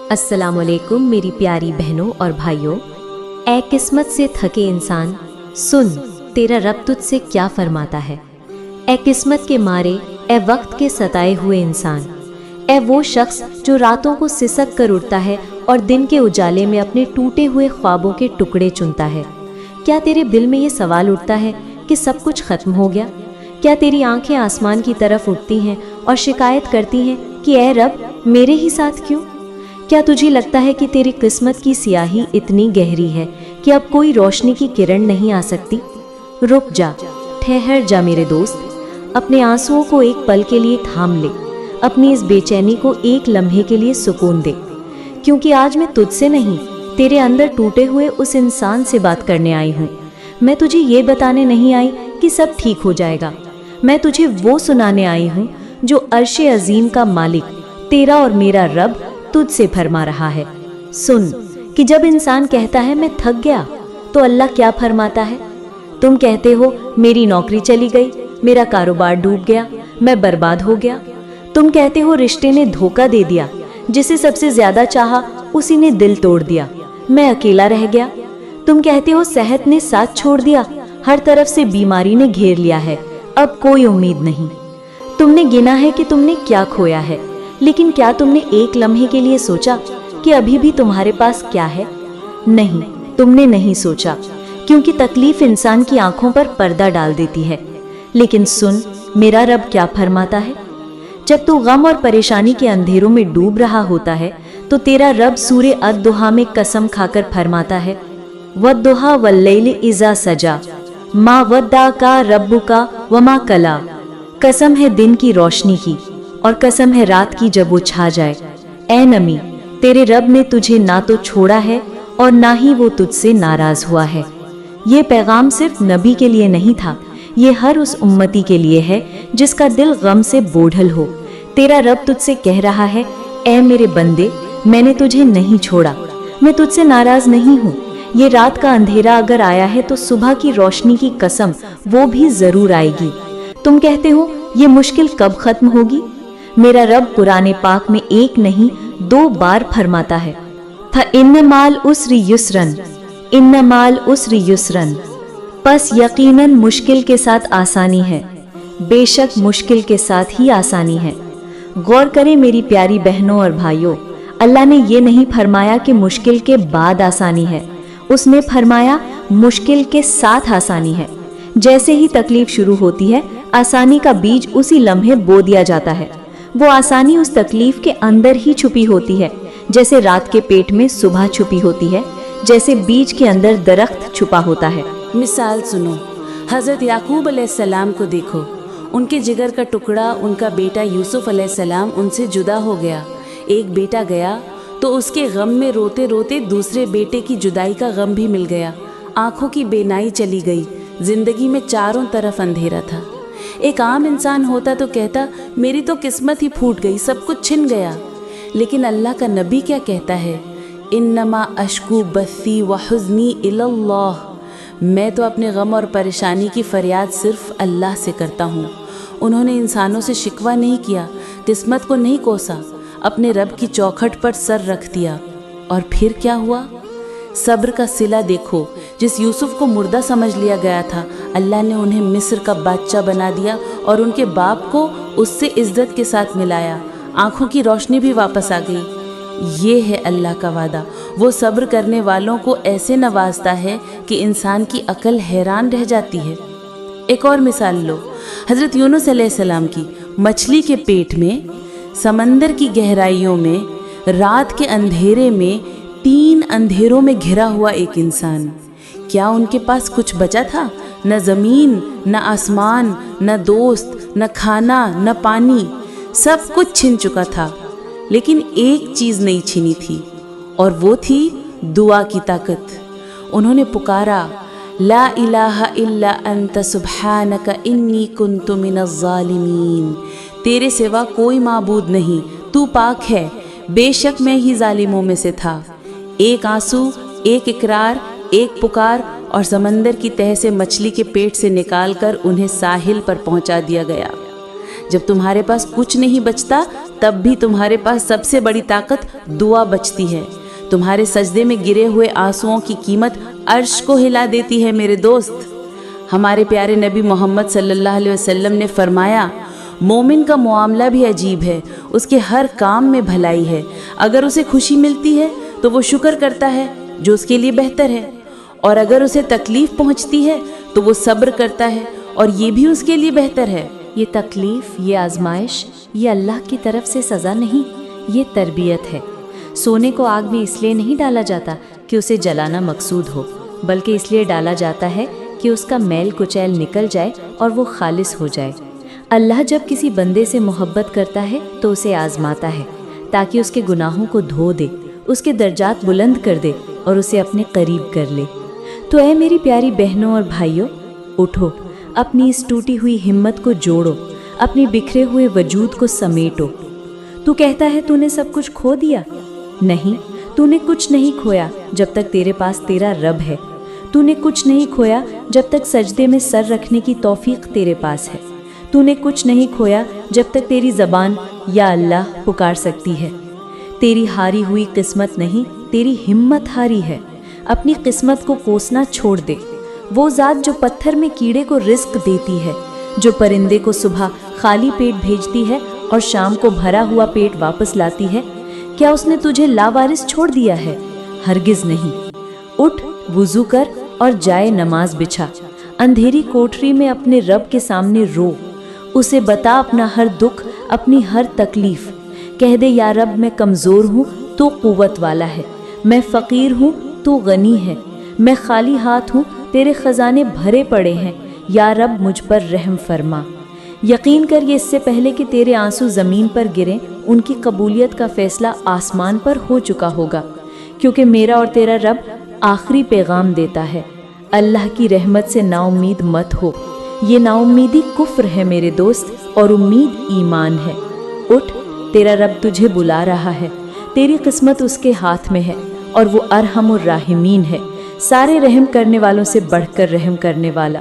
السلام علیکم میری پیاری بہنوں اور بھائیوں۔ اے قسمت سے تھکے انسان، سن تیرا رب تجھ سے کیا فرماتا ہے۔ اے قسمت کے مارے، اے وقت کے ستائے ہوئے انسان، اے وہ شخص جو راتوں کو سسک کر اٹھتا ہے اور دن کے اجالے میں اپنے ٹوٹے ہوئے خوابوں کے ٹکڑے چنتا ہے۔ کیا تیرے دل میں یہ سوال اٹھتا ہے کہ سب کچھ ختم ہو گیا؟ کیا تیری آنکھیں آسمان کی طرف اٹھتی ہیں اور شکایت کرتی ہیں کہ اے رب میرے ہی ساتھ کیوں؟ کیا تجھے لگتا ہے کہ تیری قسمت کی سیاہی اتنی گہری ہے کہ اب کوئی روشنی کی کرن نہیں آ سکتی؟ رک جا، ٹھہر جا میرے دوست، اپنے آنسوؤں کو ایک پل کے لیے تھام لے، اپنی اس بے چینی کو ایک لمحے کے لیے سکون دے، کیونکہ آج میں تجھ سے نہیں، تیرے اندر ٹوٹے ہوئے اس انسان سے بات کرنے آئی ہوں۔ میں تجھے یہ بتانے نہیں آئی کہ سب ٹھیک ہو جائے گا، میں تجھے وہ سنانے آئی ہوں جو عرش عظیم کا مالک، تیرا اور میرا رب تجھ سے فرما رہا ہے۔ سن کہ جب انسان کہتا ہے میں تھک گیا، تو اللہ کیا فرماتا ہے؟ تم کہتے ہو میری نوکری چلی گئی، میرا کاروبار ڈوب گیا، میں برباد ہو گیا۔ تم کہتے ہو رشتے نے دھوکہ دے دیا، جسے سب سے زیادہ چاہا اسی نے دل توڑ دیا، میں اکیلا رہ گیا۔ تم کہتے ہو صحت نے ساتھ چھوڑ دیا، ہر طرف سے بیماری نے گھیر لیا ہے، اب کوئی امید نہیں۔ تم نے گنا ہے کہ تم نے کیا کھویا ہے، لیکن کیا تم نے ایک لمحے کے لیے سوچا کہ ابھی بھی تمہارے پاس کیا ہے؟ نہیں، تم نے نہیں سوچا، کیونکہ تکلیف انسان کی آنکھوں پر پردہ ڈال دیتی ہے۔ لیکن سن میرا رب کیا فرماتا ہے۔ جب تو غم اور پریشانی کے اندھیروں میں ڈوب رہا ہوتا ہے، تو تیرا رب سورہ الضحیٰ میں قسم کھا کر فرماتا ہے، وَالضُّحَىٰ وَاللَّيْلِ إِذَا سَجَىٰ مَا وَدَّعَكَ رَبُّكَ وَمَا قَلَىٰ۔ قسم ہے دن کی روشنی کی، اور قسم ہے رات کی جب وہ چھا جائے۔ اے نمی، تیرے رب نے تجھے نہ تو چھوڑا ہے اور نہ ہی وہ تجھ سے ناراض ہوا ہے۔ یہ پیغام صرف نبی کے لیے نہیں تھا، یہ ہر اس امتی کے لیے ہے جس کا دل غم سے بوڑھل ہو۔ تیرا رب تجھ سے کہہ رہا ہے، اے میرے بندے، میں نے تجھے نہیں چھوڑا، میں تجھ سے ناراض نہیں ہوں۔ یہ رات کا اندھیرا اگر آیا ہے تو صبح کی روشنی کی قسم وہ بھی ضرور آئے گی۔ تم کہتے ہو یہ مشکل کب ختم ہوگی؟ میرا رب قرآن پاک میں ایک نہیں 2 بار فرماتا ہے، فَإِنَّ مَعَ الْعُسْرِ يُسْرًا، إِنَّ مَعَ الْعُسْرِ يُسْرًا۔ پس یقیناً مشکل کے ساتھ آسانی ہے، بے شک مشکل کے ساتھ ہی آسانی ہے۔ غور کریں میری پیاری بہنوں اور بھائیوں، اللہ نے یہ نہیں فرمایا کہ مشکل کے بعد آسانی ہے، اس نے فرمایا مشکل کے ساتھ آسانی ہے۔ جیسے ہی تکلیف شروع ہوتی ہے، آسانی کا بیج اسی لمحے بو دیا جاتا ہے۔ وہ آسانی اس تکلیف کے اندر ہی چھپی ہوتی ہے، جیسے رات کے پیٹ میں صبح چھپی ہوتی ہے، جیسے بیج کے اندر درخت چھپا ہوتا ہے۔ مثال سنو، حضرت یعقوب علیہ السلام کو دیکھو، ان کے جگر کا ٹکڑا ان کا بیٹا یوسف علیہ السلام ان سے جدا ہو گیا۔ ایک بیٹا گیا تو اس کے غم میں روتے روتے دوسرے بیٹے کی جدائی کا غم بھی مل گیا۔ آنکھوں کی بینائی چلی گئی، زندگی میں چاروں طرف اندھیرا تھا۔ ایک عام انسان ہوتا تو کہتا میری تو قسمت ہی پھوٹ گئی، سب کچھ چھن گیا۔ لیکن اللہ کا نبی کیا کہتا ہے؟ انما اشکو بثی وحزنی الی اللہ، میں تو اپنے غم اور پریشانی کی فریاد صرف اللہ سے کرتا ہوں۔ انہوں نے انسانوں سے شکوہ نہیں کیا، قسمت کو نہیں کوسا، اپنے رب کی چوکھٹ پر سر رکھ دیا۔ اور پھر کیا ہوا؟ صبر کا صلہ دیکھو، جس یوسف کو مردہ سمجھ لیا گیا تھا، اللہ نے انہیں مصر کا بادشاہ بنا دیا اور ان کے باپ کو اس سے عزت کے ساتھ ملایا، آنکھوں کی روشنی بھی واپس آ گئی۔ یہ ہے اللہ کا وعدہ، وہ صبر کرنے والوں کو ایسے نوازتا ہے کہ انسان کی عقل حیران رہ جاتی ہے۔ ایک اور مثال لو، حضرت یونس علیہ السلام کی۔ مچھلی کے پیٹ میں، سمندر کی گہرائیوں میں، رات کے اندھیرے میں، 3 اندھیروں میں گھرا ہوا ایک انسان۔ کیا ان کے پاس کچھ بچا تھا؟ نہ زمین، نہ آسمان، نہ دوست، نہ کھانا، نہ پانی، سب کچھ چھن چکا تھا۔ لیکن ایک چیز نہیں چھنی تھی، اور وہ تھی دعا کی طاقت۔ انہوں نے پکارا، لا الہ الا انت سبحانک انی کنت من الظالمین، تیرے سوا کوئی معبود نہیں، تو پاک ہے، بے شک میں ہی ظالموں میں سے تھا۔ ایک آنسو، ایک اقرار، ایک پکار، اور سمندر کی تہہ سے مچھلی کے پیٹ سے نکال کر انہیں ساحل پر پہنچا دیا گیا۔ جب تمہارے پاس کچھ نہیں بچتا تب بھی تمہارے پاس سب سے بڑی طاقت دعا بچتی ہے۔ تمہارے سجدے میں گرے ہوئے آنسوؤں کی قیمت عرش کو ہلا دیتی ہے میرے دوست۔ ہمارے پیارے نبی محمد صلی اللہ علیہ وسلم نے فرمایا، مومن کا معاملہ بھی عجیب ہے، اس کے ہر کام میں بھلائی ہے۔ اگر اسے خوشی ملتی ہے تو وہ شکر کرتا ہے جو اس کے لیے بہتر ہے، اور اگر اسے تکلیف پہنچتی ہے تو وہ صبر کرتا ہے اور یہ بھی اس کے لیے بہتر ہے۔ یہ تکلیف، یہ آزمائش، یہ اللہ کی طرف سے سزا نہیں، یہ تربیت ہے۔ سونے کو آگ میں اس لیے نہیں ڈالا جاتا کہ اسے جلانا مقصود ہو، بلکہ اس لیے ڈالا جاتا ہے کہ اس کا میل کچیل نکل جائے اور وہ خالص ہو جائے۔ اللہ جب کسی بندے سے محبت کرتا ہے تو اسے آزماتا ہے تاکہ اس کے گناہوں کو دھو دے، اس کے درجات بلند کر دے اور اسے اپنے قریب کر لے۔ تو اے میری پیاری بہنوں اور بھائیوں، اٹھو، اپنی اس ٹوٹی ہوئی ہمت کو جوڑو، اپنی بکھرے ہوئے وجود کو سمیٹو۔ تو کہتا ہے تو نے سب کچھ کھو دیا؟ نہیں، تو نے کچھ نہیں کھویا جب تک تیرے پاس تیرا رب ہے۔ تو نے کچھ نہیں کھویا جب تک سجدے میں سر رکھنے کی توفیق تیرے پاس ہے۔ تو نے کچھ نہیں کھویا جب تک تیری زبان یا اللہ پکار سکتی ہے۔ تیری ہاری ہوئی قسمت نہیں، تیری ہمت ہاری ہے۔ اپنی قسمت کو کوسنا چھوڑ دے۔ وہ ذات جو پتھر میں کیڑے کو رزق دیتی ہے، جو پرندے کو صبح خالی پیٹ بھیجتی ہے اور شام کو بھرا ہوا پیٹ واپس لاتی ہے، کیا اس نے تجھے لاوارث چھوڑ دیا ہے؟ ہرگز نہیں۔ اٹھ، وضو کر اور جائے نماز بچھا۔ اندھیری کوٹری میں اپنے رب کے سامنے رو، اسے بتا اپنا ہر دکھ، اپنی ہر تکلیف۔ کہہ دے، یا رب میں کمزور ہوں تو قوت والا ہے، میں فقیر ہوں تو غنی ہے، میں خالی ہاتھ ہوں تیرے خزانے بھرے پڑے ہیں، یا رب مجھ پر رحم فرما۔ یقین کر، یہ اس سے پہلے کہ تیرے آنسو زمین پر گریں، ان کی قبولیت کا فیصلہ آسمان پر ہو چکا ہوگا، کیونکہ میرا اور تیرا رب آخری پیغام دیتا ہے۔ اللہ کی رحمت سے نا امید مت ہو، یہ نا امیدی کفر ہے میرے دوست، اور امید ایمان ہے۔ اٹھ، تیرا رب تجھے بلا رہا ہے، تیری قسمت اس کے ہاتھ میں ہے، اور وہ ارحم الراحمین ہے، سارے رحم کرنے والوں سے بڑھ کر رحم کرنے والا۔